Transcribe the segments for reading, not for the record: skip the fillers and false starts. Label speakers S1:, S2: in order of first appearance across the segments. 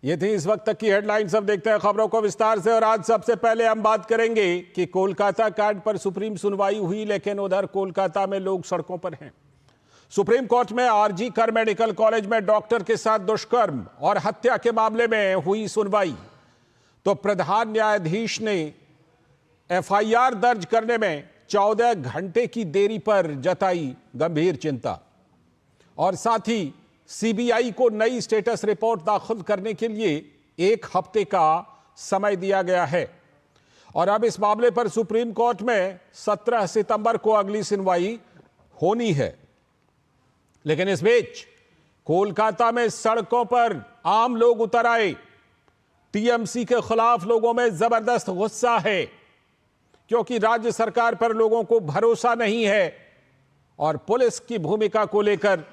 S1: ये थी इस वक्त तक की हेडलाइंस। अब देखते हैं खबरों को विस्तार से। और आज सबसे पहले हम बात करेंगे कि कोलकाता कांड पर सुप्रीम सुनवाई हुई, लेकिन उधर कोलकाता में लोग सड़कों पर हैं। सुप्रीम कोर्ट में आरजी कर मेडिकल कॉलेज में डॉक्टर के साथ दुष्कर्म और हत्या के मामले में हुई सुनवाई, तो प्रधान न्यायाधीश ने एफआईआर दर्ज करने में 14 घंटे की देरी पर जताई गंभीर चिंता, और साथ ही सीबीआई को नई स्टेटस रिपोर्ट दाखिल करने के लिए 1 हफ्ते का समय दिया गया है। और अब इस मामले पर सुप्रीम कोर्ट में 17 सितंबर को अगली सुनवाई होनी है। लेकिन इस बीच कोलकाता में सड़कों पर आम लोग उतर आए। टीएमसी के खिलाफ लोगों में जबरदस्त गुस्सा है, क्योंकि राज्य सरकार पर लोगों को भरोसा नहीं है और पुलिस की भूमिका को लेकर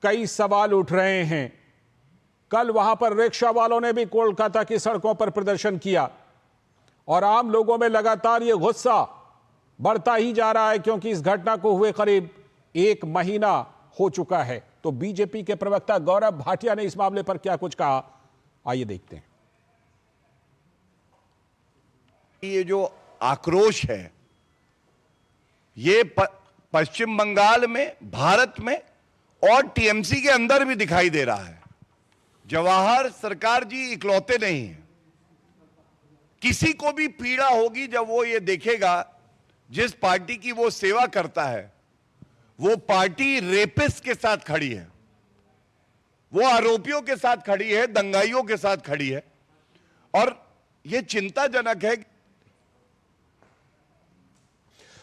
S1: कई सवाल उठ रहे हैं। कल वहां पर रिक्शा वालों ने भी कोलकाता की सड़कों पर प्रदर्शन किया और आम लोगों में लगातार यह गुस्सा बढ़ता ही जा रहा है, क्योंकि इस घटना को हुए करीब 1 महीना हो चुका है। तो बीजेपी के प्रवक्ता गौरव भाटिया ने इस मामले पर क्या कुछ कहा, आइए देखते हैं।
S2: ये जो आक्रोश है, ये पश्चिम बंगाल में, भारत में और टीएमसी के अंदर भी दिखाई दे रहा है। जवाहर सरकार जी इकलौते नहीं हैं। किसी को भी पीड़ा होगी जब वो ये देखेगा जिस पार्टी की वो सेवा करता है वो पार्टी रेपिस्ट के साथ खड़ी है, वो आरोपियों के साथ खड़ी है, दंगाइयों के साथ खड़ी है। और ये चिंताजनक है।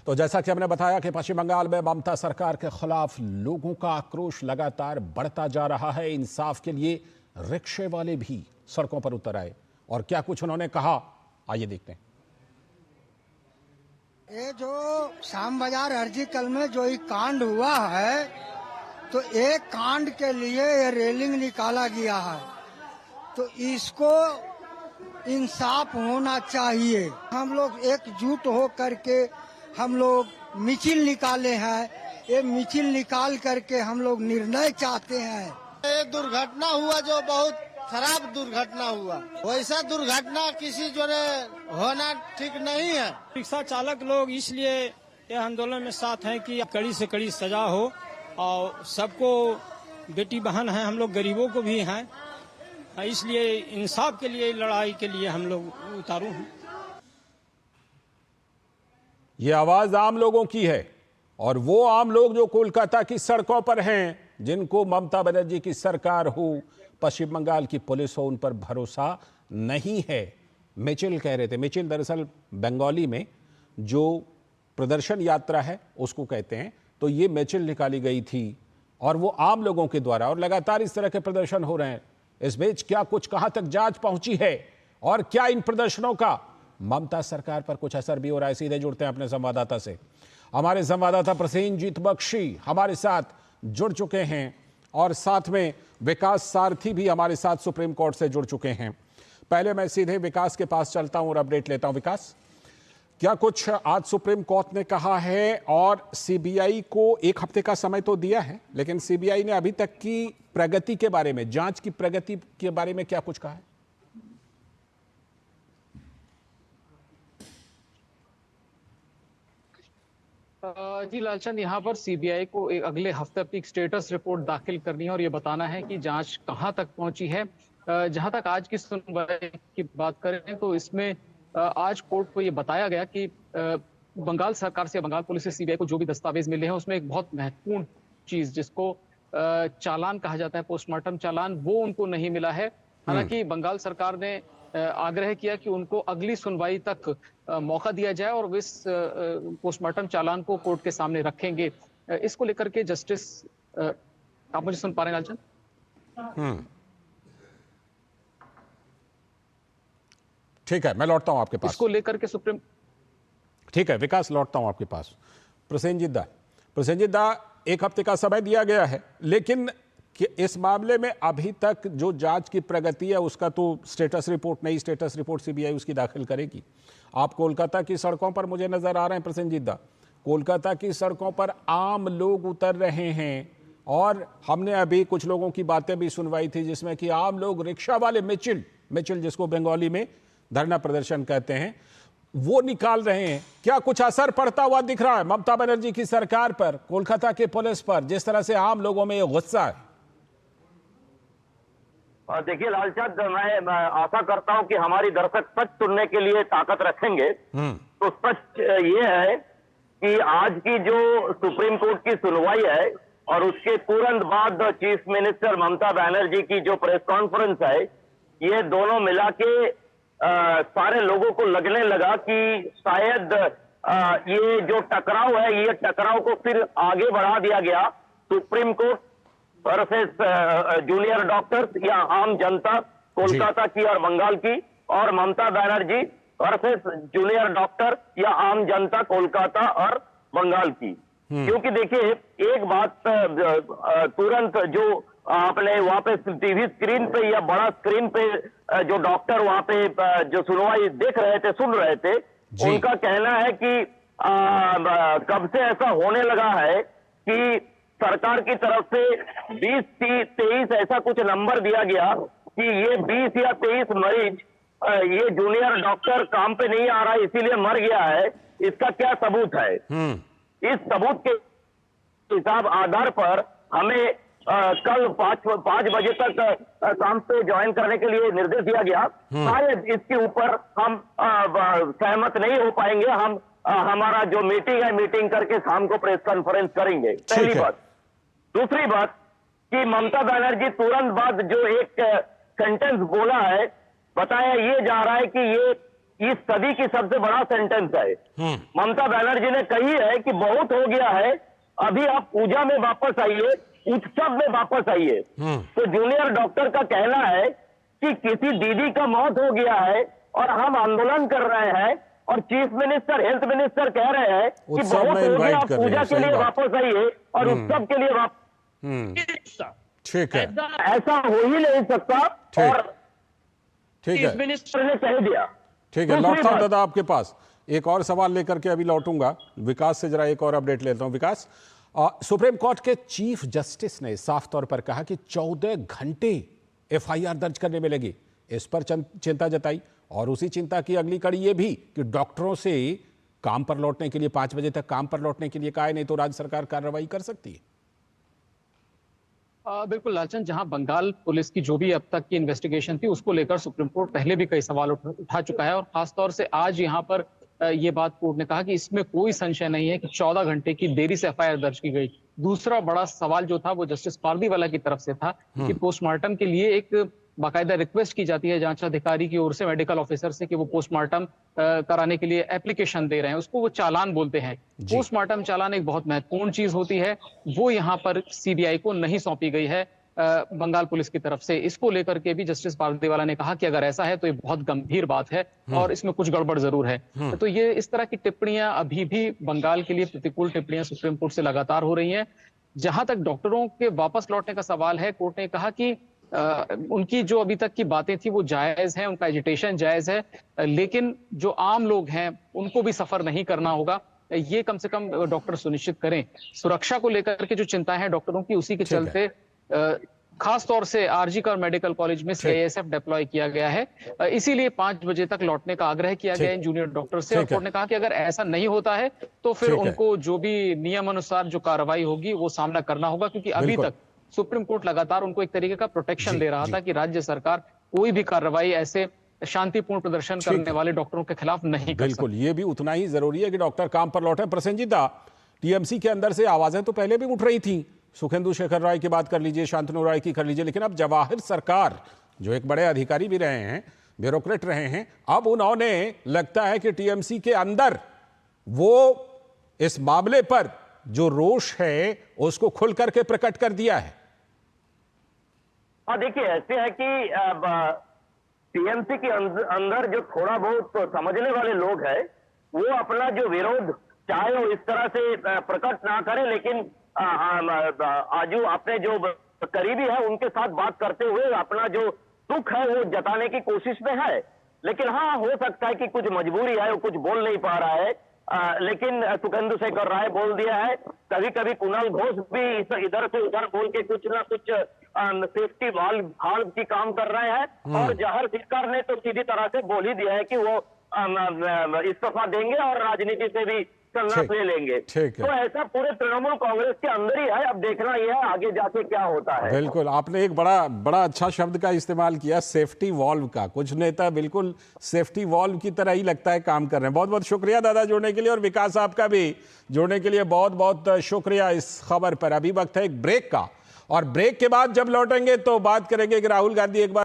S1: तो जैसा कि हमने बताया कि पश्चिम बंगाल में ममता सरकार के खिलाफ लोगों का आक्रोश लगातार बढ़ता जा रहा है। इंसाफ के लिए रिक्शे वाले भी सड़कों पर उतर आए और क्या कुछ उन्होंने कहा, आइए देखते हैं।
S3: ये जो शाम बाजार अर्जी कल में जो ये कांड हुआ है, तो एक कांड के लिए ये रेलिंग निकाला गया है, तो इसको इंसाफ होना चाहिए। हम लोग एकजुट हो करके हम लोग मिছিল निकाले हैं। ये मिছিল निकाल करके हम लोग निर्णय चाहते हैं।
S4: ये दुर्घटना हुआ जो बहुत खराब दुर्घटना हुआ, वैसा दुर्घटना किसी जो होना ठीक नहीं है।
S5: रिक्शा चालक लोग इसलिए ये आंदोलन में साथ हैं कि कड़ी से कड़ी सजा हो और सबको, बेटी बहन है, हम लोग गरीबों को भी हैं, इसलिए इंसाफ के लिए, लड़ाई के लिए हम लोग उतारू हैं।
S1: ये आवाज आम लोगों की है और वो आम लोग जो कोलकाता की सड़कों पर हैं, जिनको ममता बनर्जी की सरकार हो, पश्चिम बंगाल की पुलिस हो, उन पर भरोसा नहीं है। मिचिल कह रहे थे। मिचिल दरअसल बंगाली में जो प्रदर्शन यात्रा है उसको कहते हैं। तो ये मिचिल निकाली गई थी और वो आम लोगों के द्वारा, और लगातार इस तरह के प्रदर्शन हो रहे हैं। इस बीच क्या कुछ, कहां तक जांच पहुंची है और क्या इन प्रदर्शनों का ममता सरकार पर कुछ असर भी हो रहा है? सीधे जुड़ते हैं अपने संवाददाता से। हमारे संवाददाता प्रसेनजीत बख्शी हमारे साथ जुड़ चुके हैं और साथ में विकास सारथी भी हमारे साथ सुप्रीम कोर्ट से जुड़ चुके हैं। पहले मैं सीधे विकास के पास चलता हूं और अपडेट लेता हूं। विकास, क्या कुछ आज सुप्रीम कोर्ट ने कहा है? और सीबीआई को 1 हफ्ते का समय तो दिया है, लेकिन सीबीआई ने अभी तक की प्रगति के बारे में, जांच की प्रगति के बारे में क्या कुछ कहा है?
S6: जी लालचंद, यहाँ पर सीबीआई को एक अगले हफ्ते अपनी एक स्टेटस रिपोर्ट दाखिल करनी है और ये बताना है कि जांच कहां तक पहुंची है। जहां तक आज की सुनवाई की बात करें तो इसमें आज कोर्ट को ये बताया गया कि बंगाल सरकार से, बंगाल पुलिस से सीबीआई को जो भी दस्तावेज मिले हैं उसमें एक बहुत महत्वपूर्ण चीज, जिसको चालान कहा जाता है, पोस्टमार्टम चालान, वो उनको नहीं मिला है। हालांकि बंगाल सरकार ने आग्रह किया कि उनको अगली सुनवाई तक मौका दिया जाए और इस पोस्टमार्टम चालान को कोर्ट के सामने रखेंगे। इसको लेकर के जस्टिस, आप मुझे सुन पा रहे हैं लालचंद?
S1: ठीक है, मैं लौटता हूं आपके पास।
S6: इसको लेकर के सुप्रीम,
S1: ठीक है विकास, लौटता हूं आपके पास। प्रसेनजीत दा, 1 हफ्ते का समय दिया गया है, लेकिन कि इस मामले में अभी तक जो जांच की प्रगति है उसका तो स्टेटस रिपोर्ट, नई स्टेटस रिपोर्ट सीबीआई उसकी दाखिल करेगी। आप कोलकाता की सड़कों पर मुझे नजर आ रहे हैं प्रसेनजीत दा, कोलकाता की सड़कों पर आम लोग उतर रहे हैं और हमने अभी कुछ लोगों की बातें भी सुनवाई थी, जिसमें कि आम लोग, रिक्शा वाले, मिचिल जिसको बंगाली में धरना प्रदर्शन कहते हैं, वो निकाल रहे हैं। क्या कुछ असर पड़ता हुआ दिख रहा है ममता बनर्जी की सरकार पर, कोलकाता के पुलिस पर, जिस तरह से आम लोगों में ये गुस्सा है?
S7: देखिए लालचंद, मैं आशा करता हूं कि हमारी दर्शक सच सुनने के लिए ताकत रखेंगे। तो सच ये है कि आज की जो सुप्रीम कोर्ट की सुनवाई है और उसके तुरंत बाद चीफ मिनिस्टर ममता बनर्जी की जो प्रेस कॉन्फ्रेंस है, ये दोनों मिला के सारे लोगों को लगने लगा कि शायद ये जो टकराव है, ये टकराव को फिर आगे बढ़ा दिया गया। Supreme court versus junior doctors या आम जनता कोलकाता की और बंगाल की, और Mamata Banerjee versus junior doctor या आम जनता कोलकाता और बंगाल की। क्योंकि देखिए एक बात तुरंत जो आपने वहां पे टीवी स्क्रीन पे या बड़ा स्क्रीन पे जो डॉक्टर वहां पे जो सुनवाई देख रहे थे, सुन रहे थे, उनका कहना है कि कब से ऐसा होने लगा है कि सरकार की तरफ से 20-23 ऐसा कुछ नंबर दिया गया कि ये 20 या 23 मरीज, ये जूनियर डॉक्टर काम पे नहीं आ रहा है इसीलिए मर गया है। इसका क्या सबूत है? इस सबूत के हिसाब आधार पर हमें कल 5 बजे तक काम पे ज्वाइन करने के लिए निर्देश दिया गया। शायद इसके ऊपर हम सहमत नहीं हो पाएंगे। हम हमारा जो मीटिंग है, मीटिंग करके शाम को प्रेस कॉन्फ्रेंस करेंगे। पहली बात। दूसरी बात कि ममता बनर्जी तुरंत बाद जो एक सेंटेंस बोला है, बताया ये जा रहा है कि ये इस सदी की सबसे बड़ा सेंटेंस है। ममता बनर्जी ने कही है कि बहुत हो गया है, अभी आप पूजा में वापस आइए, उत्सव में वापस आइए। तो जूनियर डॉक्टर का कहना है कि किसी दीदी का मौत हो गया है और हम आंदोलन कर रहे हैं, और चीफ मिनिस्टर, हेल्थ मिनिस्टर कह रहे हैं कि बहुत हो गया, आप पूजा के लिए वापस आइए और उत्सव के लिए वापस।
S1: ठीक है,
S7: ऐसा हो ही नहीं सकता। और
S1: ठीक
S7: चीफ
S1: है,
S7: मिनिस्टर ने कह दिया।
S1: ठीक है। लौटता हूं दादा आपके पास, एक और सवाल लेकर के अभी लौटूंगा। विकास से जरा एक और अपडेट लेता हूं। विकास, सुप्रीम कोर्ट के चीफ जस्टिस ने साफ तौर पर कहा कि 14 घंटे एफआईआर दर्ज करने में लगे, इस पर चिंता जताई, और उसी चिंता की अगली कड़ी ये भी कि डॉक्टरों से काम पर लौटने के लिए 5 बजे तक काम पर लौटने के लिए कहा है, नहीं तो राज्य सरकार कार्रवाई कर सकती है।
S6: बिल्कुल लालचंद, जहां बंगाल पुलिस की जो भी अब तक की इन्वेस्टिगेशन थी उसको लेकर सुप्रीम कोर्ट पहले भी कई सवाल उठा चुका है, और खासतौर से आज यहां पर ये बात कोर्ट ने कहा कि इसमें कोई संशय नहीं है कि 14 घंटे की देरी से एफआईआर दर्ज की गई। दूसरा बड़ा सवाल जो था वो जस्टिस पारदीवाला की तरफ से था कि पोस्टमार्टम के लिए एक बाकायदा रिक्वेस्ट की जाती है जांच अधिकारी की ओर से मेडिकल ऑफिसर से कि वो पोस्टमार्टम कराने के लिए एप्लीकेशन दे रहे हैं, उसको वो चालान बोलते हैं। पोस्टमार्टम चालान एक बहुत महत्वपूर्ण चीज होती है, वो यहाँ पर सीबीआई को नहीं सौंपी गई है बंगाल पुलिस की तरफ से। इसको लेकर के भी जस्टिस पारदीवाला ने कहा कि अगर ऐसा है तो ये बहुत गंभीर बात है और इसमें कुछ गड़बड़ जरूर है। तो ये इस तरह की टिप्पणियां अभी भी बंगाल के लिए प्रतिकूल टिप्पणियां सुप्रीम कोर्ट से लगातार हो रही हैं। जहां तक डॉक्टरों के वापस लौटने का सवाल है, कोर्ट ने कहा कि उनकी जो अभी तक की बातें थी वो जायज है, उनका एजिटेशन जायज है, लेकिन जो आम लोग हैं उनको भी सफर नहीं करना होगा, ये कम से कम डॉक्टर सुनिश्चित करें। सुरक्षा को लेकर के जो चिंता है डॉक्टरों की, उसी के चलते खास तौर से आरजी कर मेडिकल कॉलेज में सीआईएसएफ डिप्लॉय किया गया है। इसीलिए 5 बजे तक लौटने का आग्रह किया गया है जूनियर डॉक्टर से, और कोर्ट ने कहा कि अगर ऐसा नहीं होता है तो फिर उनको जो भी नियम अनुसार जो कार्रवाई होगी वो सामना करना होगा, क्योंकि अभी तक सुप्रीम कोर्ट लगातार उनको एक तरीके का प्रोटेक्शन दे रहा था कि राज्य सरकार कोई भी कार्रवाई ऐसे शांतिपूर्ण प्रदर्शन करने वाले डॉक्टरों के खिलाफ नहीं कर
S1: बिल्कुल, ये भी उतना ही जरूरी है कि डॉक्टर काम पर लौटे। प्रसेनजीत दा, टीएमसी के अंदर से आवाजें तो पहले भी उठ रही थी, सुखेंदु शेखर राय की बात कर लीजिए, शांतनु राय की कर लीजिए, लेकिन अब जवाहिर सरकार जो एक बड़े अधिकारी भी रहे हैं, ब्यूरोक्रेट रहे हैं, अब उन्होंने लगता है कि टीएमसी के अंदर वो इस मामले पर जो रोष है उसको खुल करके प्रकट कर दिया है।
S7: हाँ देखिए, ऐसे है कि टीएमसी के अंदर जो थोड़ा बहुत समझने वाले लोग हैं वो अपना जो विरोध चाहे वो इस तरह से प्रकट ना करें, लेकिन आजू अपने जो करीबी है उनके साथ बात करते हुए अपना जो दुख है वो जताने की कोशिश में है। लेकिन हाँ, हो सकता है कि कुछ मजबूरी है, वो कुछ बोल नहीं पा रहा है, लेकिन सुखेंदु शेखर राय बोल दिया है। कभी कभी कुणाल घोष भी इधर से उधर बोल के कुछ ना कुछ सेफ्टी वाल्व की काम कर रहे हैं। और जहर सिक्कर ने तो सीधी तरह से बोल ही दिया है कि वो इस्तीफा देंगे और राजनीति से भी संन्यास ले लेंगे। तो ऐसा पूरे तृणमूल कांग्रेस के अंदर ही है। अब देखना यह है आगे जाके क्या होता है।
S1: बिल्कुल, आपने एक बड़ा अच्छा शब्द का इस्तेमाल किया, सेफ्टी वॉल्व का। कुछ नेता बिल्कुल सेफ्टी वॉल्व की तरह ही लगता है काम कर रहे हैं। बहुत बहुत शुक्रिया दादा जुड़ने के लिए, और विकास आपका भी जुड़ने के लिए बहुत बहुत शुक्रिया इस खबर पर। अभी वक्त है एक ब्रेक का, और ब्रेक के बाद जब लौटेंगे तो बात करेंगे कि राहुल गांधी एक बार